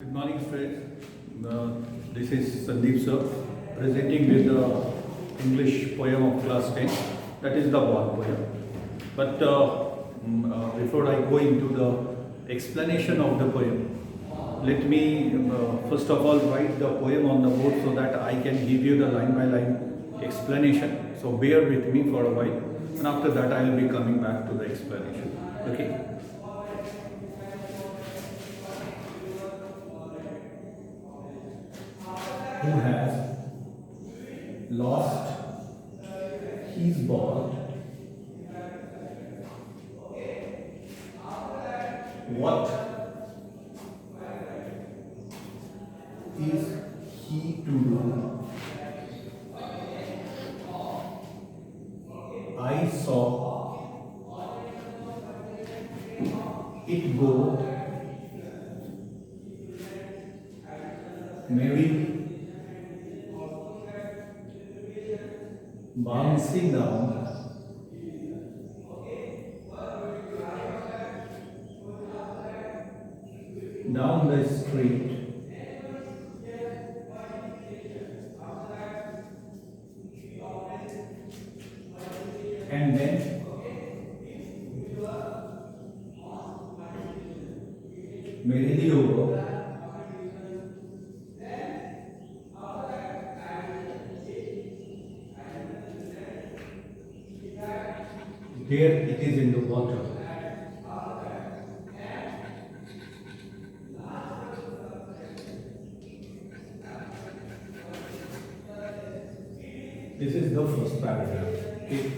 Good morning, friends. This is Sandeep sir presenting with the English poem of class 10, that is the Ball poem. But before I go into the explanation of the poem, let me first of all write the poem on the board so that I can give you the line by line explanation. So bear with me for a while, and after that I will be coming back to the explanation. Okay. Who has lost his ball? What is he to do? I saw it go maybe bouncing down the street, and then merrily over there it is in the water. This is the first paragraph. Okay.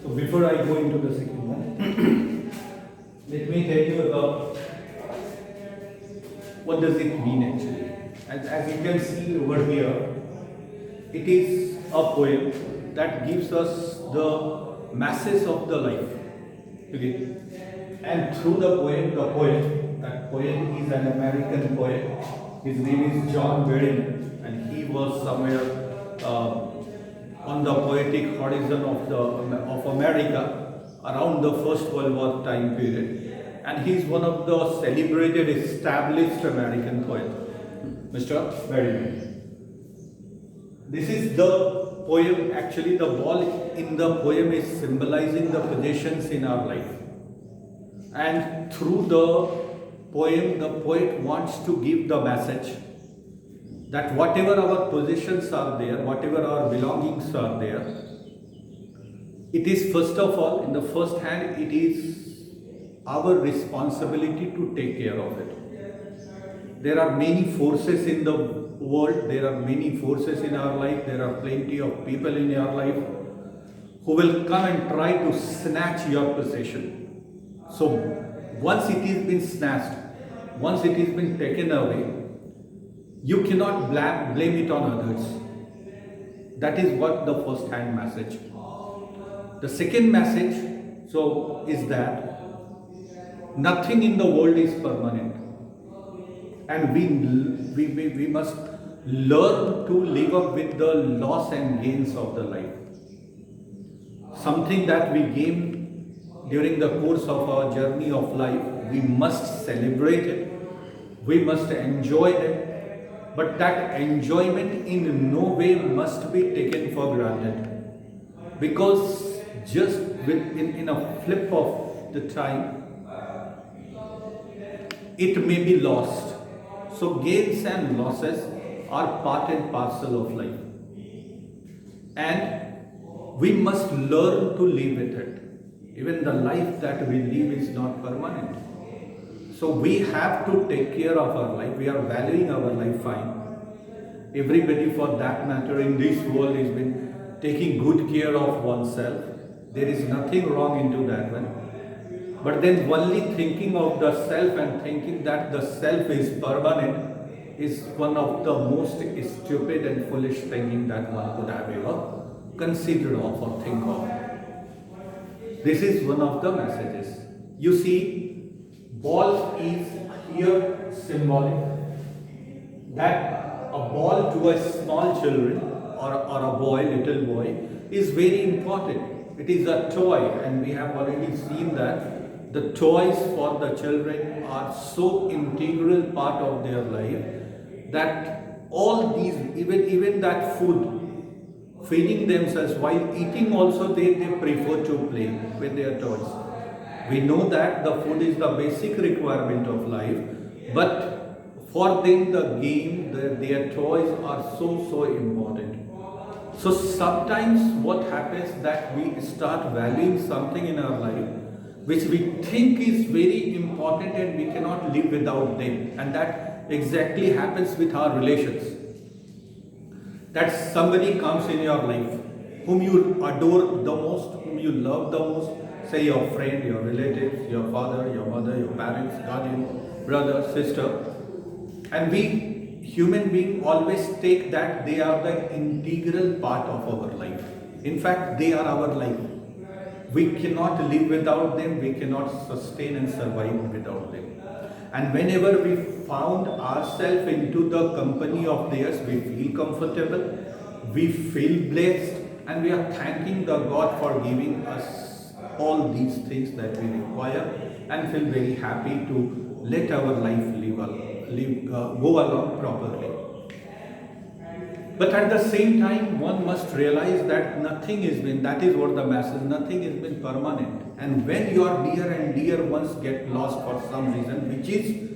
So before I go into the second one, let me tell you about what does it mean actually. As you can see over here, it is a poem that gives us the masses of the life. Okay. And through the poem, that poet is an American poet. His name is John Berryman, and he was somewhere on the poetic horizon of America around the First World War time period, and he is one of the celebrated, established American poets, Mr. Berryman. This is the poem. Actually, the ball in the poem is symbolizing the possessions in our life, and through the poem, the poet wants to give the message that whatever our possessions are there, whatever our belongings are there, it is first of all, in the first hand, it is our responsibility to take care of it. There are many forces in the world, there are many forces in our life, there are plenty of people in your life who will come and try to snatch your possession. So once it has been snatched, once it has been taken away, you cannot blame it on others. That is what the first hand message. The second message is that nothing in the world is permanent, and we must learn to live up with the loss and gains of the life. Something that we gain during the course of our journey of life, we must celebrate it, we must enjoy it. But that enjoyment in no way must be taken for granted, because just in a flip of the time, it may be lost. So gains and losses are part and parcel of life, and we must learn to live with it. Even the life that we live is not permanent. So we have to take care of our life. We are valuing our life fine. Everybody for that matter in this world has been taking good care of oneself. There is nothing wrong into that one. But then only thinking of the self and thinking that the self is permanent is one of the most stupid and foolish thinking that one could have ever considered of or think of. This is one of the messages. You see, ball is here symbolic, that a ball to a small children or a boy, little boy, is very important. It is a toy, and we have already seen that the toys for the children are so integral part of their life that all these, even that food, feeding themselves while eating also, they prefer to play with their toys. We know that the food is the basic requirement of life, but for them the game, their toys are so important. So sometimes what happens that we start valuing something in our life which we think is very important and we cannot live without them, and that exactly happens with our relations. That somebody comes in your life whom you adore the most, whom you love the most, say your friend, your relatives, your father, your mother, your parents, guardian, brother, sister, and we human beings always take that they are the integral part of our life. In fact, they are our life. We cannot live without them, we cannot sustain and survive without them. And whenever we found ourselves into the company of theirs, we feel comfortable, we feel blessed, and we are thanking the God for giving us all these things that we require, and feel very happy to let our life go along properly. But at the same time, one must realize that nothing has been, that is what the message, nothing has been permanent. And when your near and dear ones get lost for some reason, which is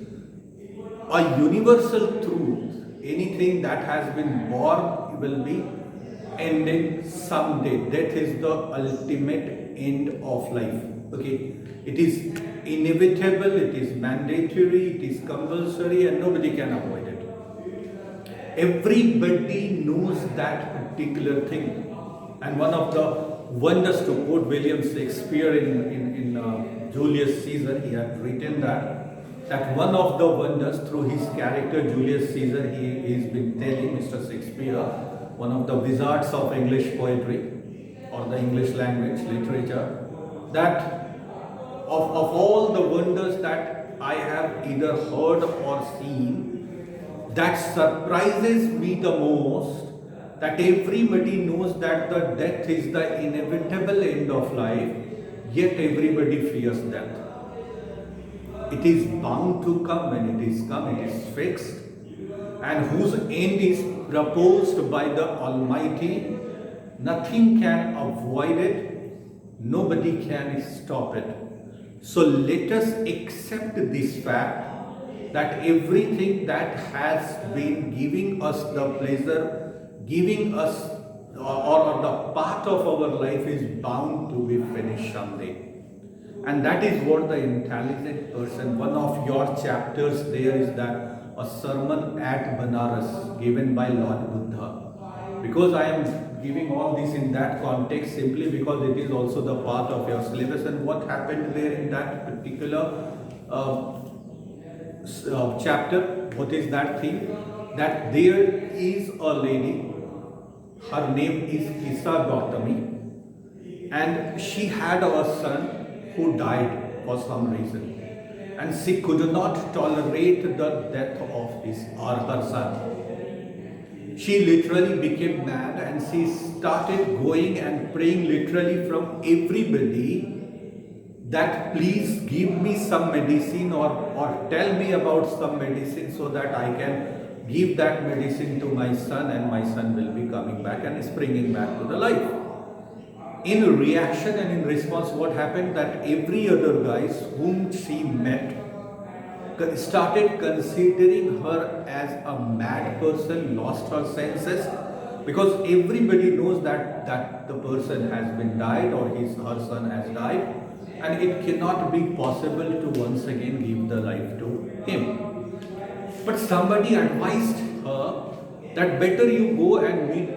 a universal truth, anything that has been born will be ending someday. Death is the ultimate end of life. Okay, it is inevitable, it is mandatory, it is compulsory, and nobody can avoid it. Everybody knows that particular thing. And one of the wonders, to quote William Shakespeare in Julius Caesar, he had written that one of the wonders through his character Julius Caesar, he's been telling Mr. Shakespeare, one of the wizards of English poetry or the English language literature, that of all the wonders that I have either heard or seen, that surprises me the most, that everybody knows that the death is the inevitable end of life, yet everybody fears death. It is bound to come. When it is come, it is fixed, and whose end is proposed by the Almighty. Nothing can avoid it, nobody can stop it. So let us accept this fact that everything that has been giving us the pleasure, giving us or the path of our life is bound to be finished someday. And that is what the intelligent person, one of your chapters there is that a sermon at Banaras given by Lord Buddha. Because I am giving all this in that context simply because it is also the part of your syllabus, and what happened there in that particular chapter, what is that thing? That there is a lady, her name is Kisa Gautami, and she had a son who died for some reason, and she could not tolerate the death of his or her son. She literally became mad, and she started going and praying literally from everybody that please give me some medicine or tell me about some medicine so that I can give that medicine to my son and my son will be coming back and springing back to the life. In reaction and in response, what happened that every other guys whom she met started considering her as a mad person, lost her senses, because everybody knows that the person has been died or her son has died, and it cannot be possible to once again give the life to him. But somebody advised her that better you go and meet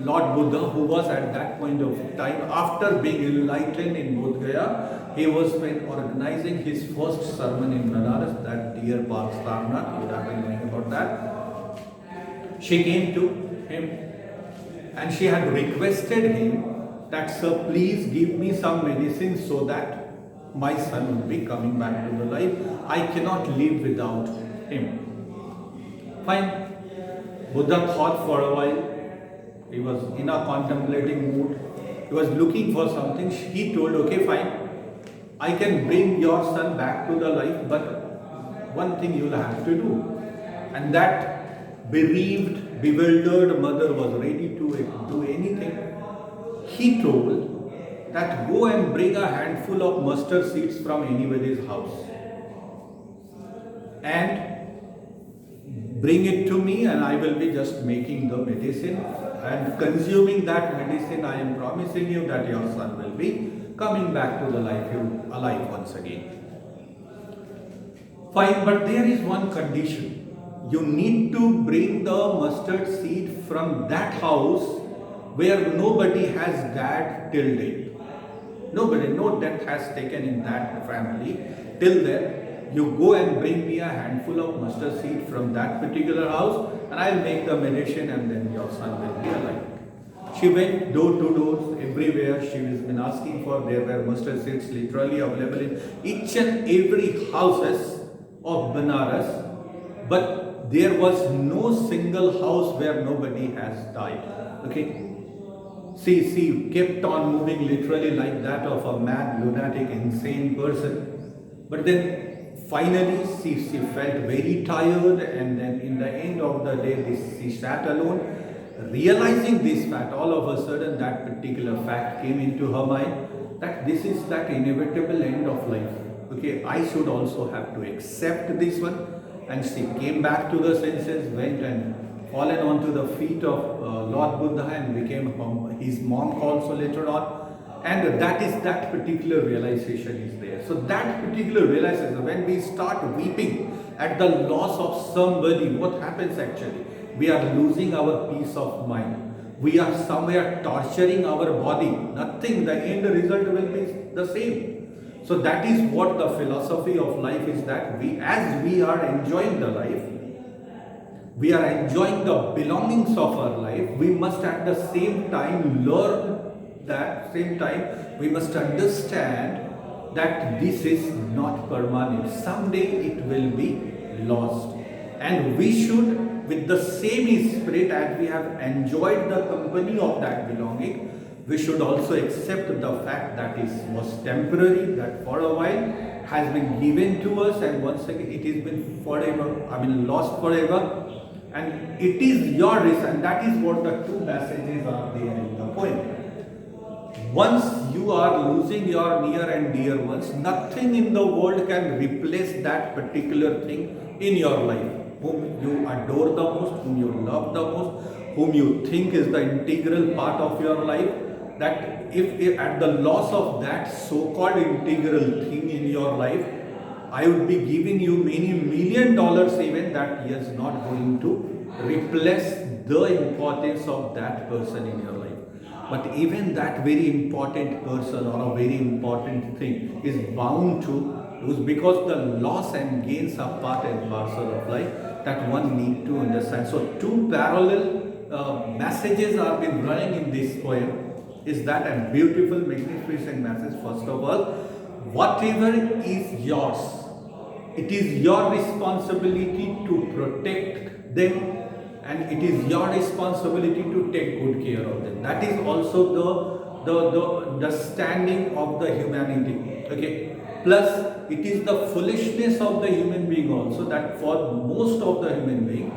Lord Buddha, who was at that point of time, after being enlightened in Bodh Gaya, he was organizing his first sermon in Banaras, that dear Park Sarnath, you would have been knowing about that. She came to him and she had requested him that, sir, please give me some medicine so that my son will be coming back to the life. I cannot live without him. Fine. Buddha thought for a while. He was in a contemplating mood. He was looking for something. He told, okay, fine. I can bring your son back to the life, but one thing you'll have to do. And that bereaved, bewildered mother was ready to do anything. He told that go and bring a handful of mustard seeds from anybody's house and bring it to me, and I will be just making the medicine, and consuming that medicine I am promising you that your son will be coming back to the life, alive once again. Fine, but there is one condition. You need to bring the mustard seed from that house where nobody has died till date. Nobody, no death has taken in that family till then. You go and bring me a handful of mustard seed from that particular house, and I'll make the medicine, and then your son will be alive. She went door to door everywhere. She has been asking for. There were mustard seeds literally available in each and every houses of Banaras, but there was no single house where nobody has died. Okay. She kept on moving literally like that of a mad, lunatic, insane person. But then finally she felt very tired, and then in the end of the day she sat alone, realizing this fact. All of a sudden that particular fact came into her mind, that this is that inevitable end of life. Okay, I should also have to accept this one. And she came back to the senses, went and fallen onto the feet of Lord Buddha and became his monk also later on. And that particular realization is there. So that particular realization, when we start weeping at the loss of somebody, what happens actually? We are losing our peace of mind. We are somewhere torturing our body. Nothing, the end result will be the same. So that is what the philosophy of life is, that as we are enjoying the life, we are enjoying the belongings of our life, we must at the same time learn that, same time we must understand that this is not permanent. Someday it will be lost. And we should, with the same spirit as we have enjoyed the company of that belonging, we should also accept the fact that it was temporary, that for a while has been given to us, and once again it has been forever, lost forever. And it is your risk, and that is what the two messages are there in the poem. Once you are losing your near and dear ones, nothing in the world can replace that particular thing in your life. Whom you adore the most, whom you love the most, whom you think is the integral part of your life, that if at the loss of that so-called integral thing in your life, I would be giving you many $1 million even, that he is not going to replace the importance of that person in your life. But even that very important person or a very important thing is bound to lose, because the loss and gains are part and parcel of life that one need to understand. So two parallel messages are been running in this poem. Is that a beautiful, magnificent message? First of all, whatever is yours, it is your responsibility to protect them, and it is your responsibility to take good care of them. That is also the standing of the humanity. Okay. Plus, it is the foolishness of the human being also, that for most of the human being,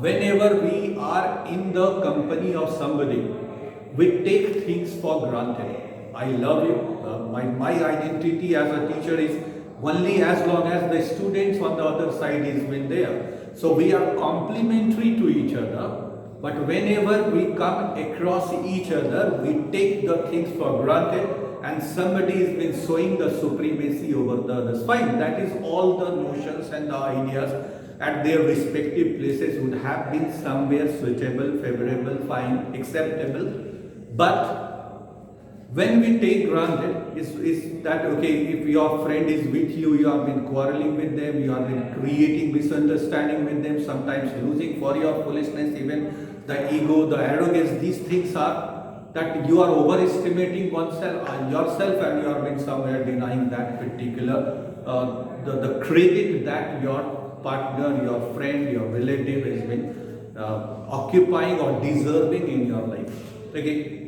whenever we are in the company of somebody, we take things for granted. I love you. My identity as a teacher is only as long as the students on the other side is been there. So we are complementary to each other. But whenever we come across each other, we take the things for granted, and somebody has been showing the supremacy over the others. Fine, that is all the notions and the ideas at their respective places would have been somewhere suitable, favorable, fine, acceptable. But when we take granted, is that okay, if your friend is with you, you have been quarreling with them, you have been creating misunderstanding with them, sometimes losing for your foolishness, even the ego, the arrogance, these things are that you are overestimating yourself, and you have been somewhere denying that particular, the credit that your partner, your friend, your relative has been occupying or deserving in your life. Okay.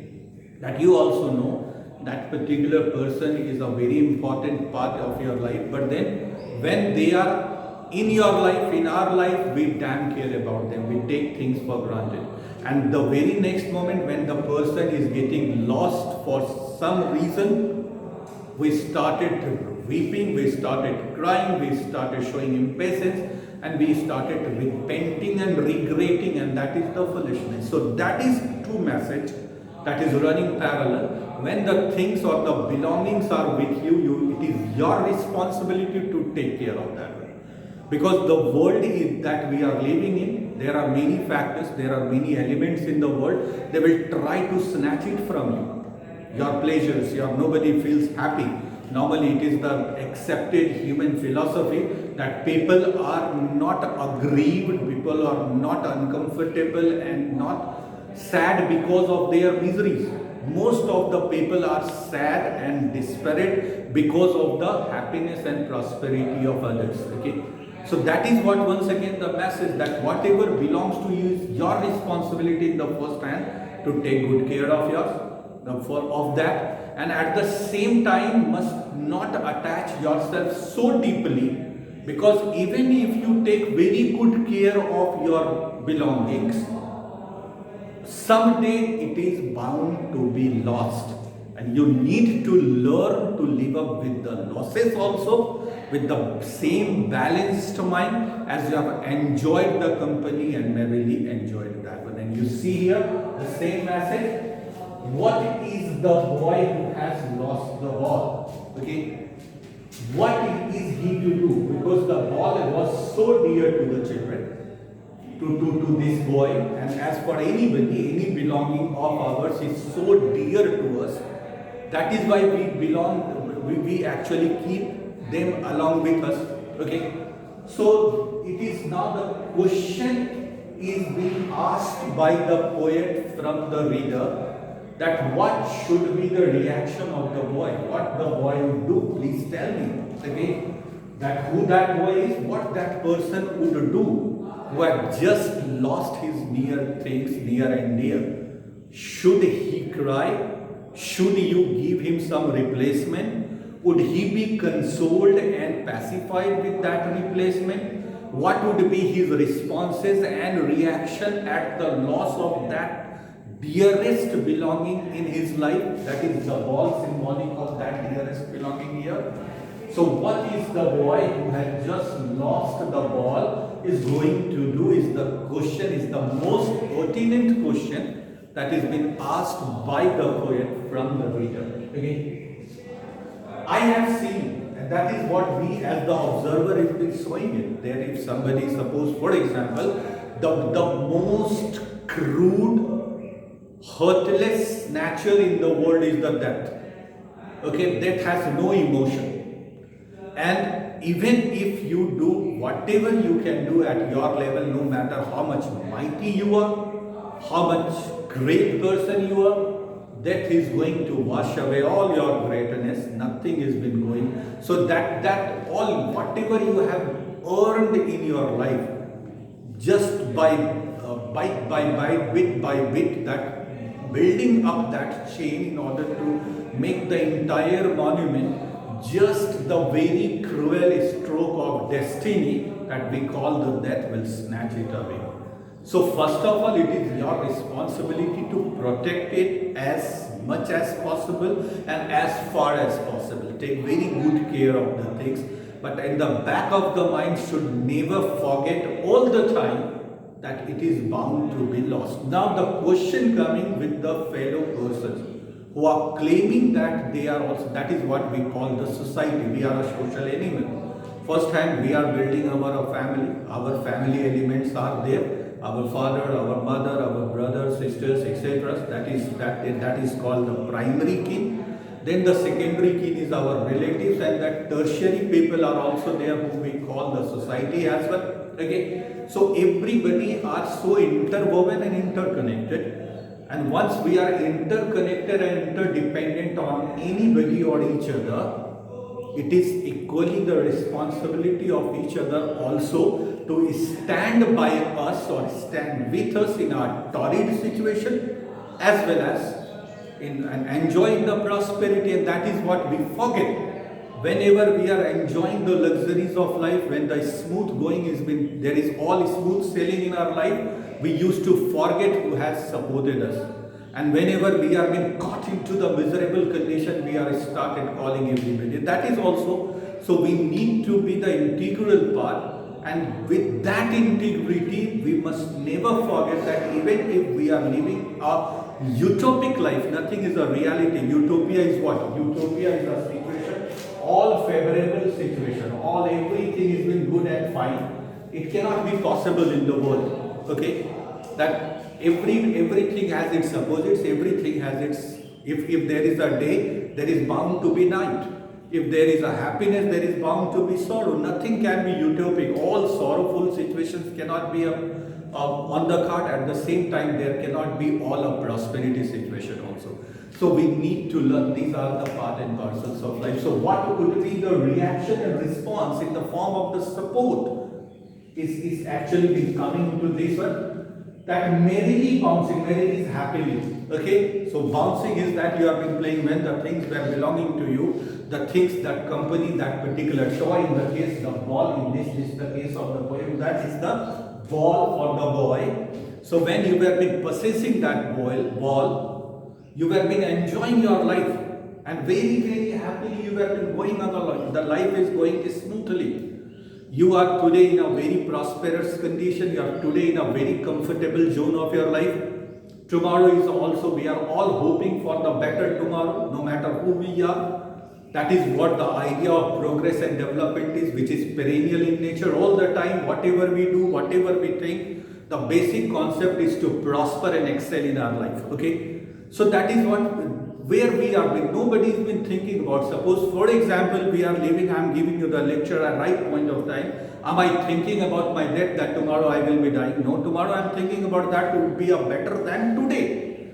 That you also know that particular person is a very important part of your life, but then when they are in your life, in our life, we damn care about them, we take things for granted, and the very next moment when the person is getting lost for some reason, we started weeping, we started crying, we started showing impatience, and we started repenting and regretting, and that is the foolishness. So that is two message that is running parallel. When the things or the belongings are with you, it is your responsibility to take care of that. Because the world is that we are living in, there are many factors, there are many elements in the world, they will try to snatch it from you. Your pleasures, nobody feels happy. Normally it is the accepted human philosophy that people are not aggrieved, people are not uncomfortable and not sad because of their miseries. Most of the people are sad and desperate because of the happiness and prosperity of others. Okay, so that is what, once again, the message that whatever belongs to you is your responsibility in the first hand to take good care of yours, of that, and at the same time must not attach yourself so deeply, because even if you take very good care of your belongings, someday it is bound to be lost, and you need to learn to live up with the losses also, with the same balanced mind as you have enjoyed the company and merrily enjoyed that one. And you see here the same message. What is the boy who has lost the ball? Okay, what is he to do? Because the ball was so dear to the children, to this boy, and as for anybody, any belonging of ours is so dear to us. That is why we actually keep them along with us. Okay, so it is now the question is being asked by the poet from the reader, that what should be the reaction of the boy, what the boy would do. Please tell me, okay, that who that boy is, what that person would do who had just lost his near things, near and dear. Should he cry? Should you give him some replacement? Would he be consoled and pacified with that replacement? What would be his responses and reaction at the loss of that dearest belonging in his life? That is the ball, symbolic of that dearest belonging here. So what is the boy who had just lost the ball is going to do, is the question, is the most pertinent question that is being asked by the poet from the reader. Okay, I have seen, and that is what we as the observer has been showing it there. If somebody, suppose for example, the most crude, heartless nature in the world is the death. Okay, death has no emotion. And even if you do whatever you can do at your level, no matter how much mighty you are, how much great person you are, death is going to wash away all your greatness. Nothing has been going. So that all, whatever you have earned in your life, just by bit by bit, that building up that chain in order to make the entire monument, just the very cruel stroke of destiny that we call the death will snatch it away. So first of all, it is your responsibility to protect it as much as possible and as far as possible. Take very good care of the things, but in the back of the mind should never forget all the time that it is bound to be lost. Now the question coming with the fellow persons who are claiming that they are also, that is what we call the society. We are a social animal. First hand, we are building our family elements are there. Our father, our mother, our brothers, sisters, etc. That is called the primary kin. Then the secondary kin is our relatives, and that tertiary people are also there, whom we call the society as well. Okay, so everybody are so interwoven and interconnected. And once we are interconnected and interdependent on anybody or each other, it is equally the responsibility of each other also to stand by us or stand with us in our torrid situation, as well as in and enjoying the prosperity, and that is what we forget. Whenever we are enjoying the luxuries of life, when the smooth going is been, there is all smooth sailing in our life, we used to forget who has supported us. And whenever we are being caught into the miserable condition, we are started calling everybody. That is also, so we need to be the integral part. And with that integrity, we must never forget that even if we are living a utopic life, nothing is a reality. Utopia is what? Utopia is a situation, all favorable situation, all everything is been good and fine. It cannot be possible in the world. Okay? That everything has its opposites, everything has its, if there is a day, there is bound to be night. If there is a happiness, there is bound to be sorrow. Nothing can be utopic. All sorrowful situations cannot be on the card. At the same time, there cannot be all a prosperity situation also. So we need to learn. These are the part and parcels of life. So what could be the reaction and response in the form of the support is actually been coming into this one. That merrily bouncing, merrily is happily. Okay, so bouncing is that you have been playing when the things were belonging to you, the things, that company, that particular toy, in the case the ball, in this is the case of the poem, that is the ball for the boy. So when you have been possessing that ball, you have been enjoying your life, and very, very happily you have been going on the life. The life is going smoothly. You are today in a very prosperous condition. You are today in a very comfortable zone of your life. Tomorrow is also, we are all hoping for the better tomorrow, no matter who we are. That is what the idea of progress and development is, which is perennial in nature all the time. Whatever we do, whatever we think, the basic concept is to prosper and excel in our life. Okay? So that is what, where we are, nobody has been thinking about. Suppose, for example, we are living, I am giving you the lecture at right point of time. Am I thinking about my death, that tomorrow I will be dying? No, tomorrow I am thinking about that to be a better than today.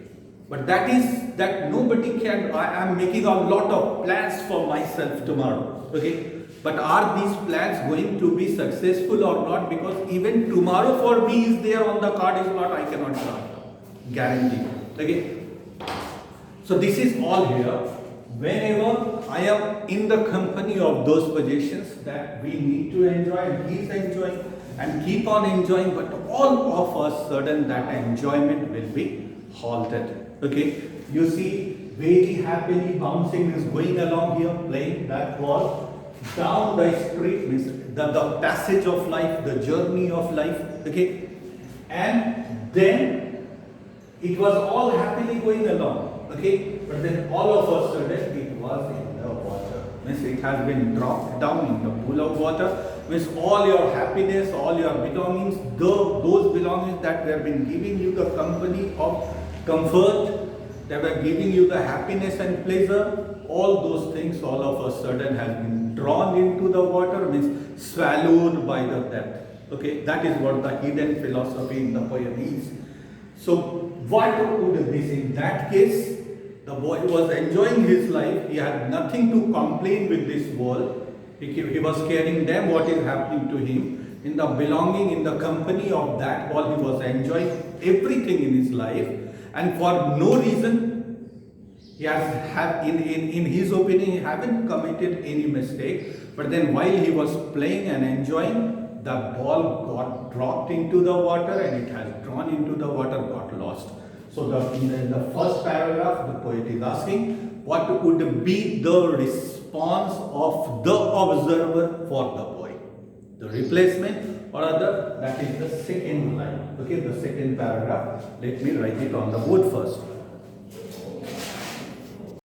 But that is, that nobody can, I am making a lot of plans for myself tomorrow. Okay? But are these plans going to be successful or not? Because even tomorrow for me is there on the card is not, I cannot guarantee. Okay? So this is all here. Whenever I am in the company of those possessions that we need to enjoy, and keep enjoying and keep on enjoying, but all of a sudden that enjoyment will be halted. Okay, you see, very happily bouncing is going along here, playing that ball down the street, means the passage of life, the journey of life. Okay, and then it was all happily going along. Okay, but then all of a sudden it was in the water. Means it has been dropped down in the pool of water. Means all your happiness, all your belongings, those belongings that were been giving you the company of comfort, that were giving you the happiness and pleasure, all those things all of a sudden has been drawn into the water, means swallowed by the depth. Okay, that is what the hidden philosophy in the poem is. So what would this, in that case, the boy was enjoying his life, he had nothing to complain with this world, he was caring them what is happening to him, in the belonging, in the company of that ball, he was enjoying everything in his life, and for no reason, he has in his opinion, he haven't committed any mistake, but then while he was playing and enjoying, the ball got dropped into the water and it has drawn into the water, got lost. So in the first paragraph, the poet is asking, what would be the response of the observer for the poem? The replacement or other, that is the second line. Okay, the second paragraph. Let me write it on the board first.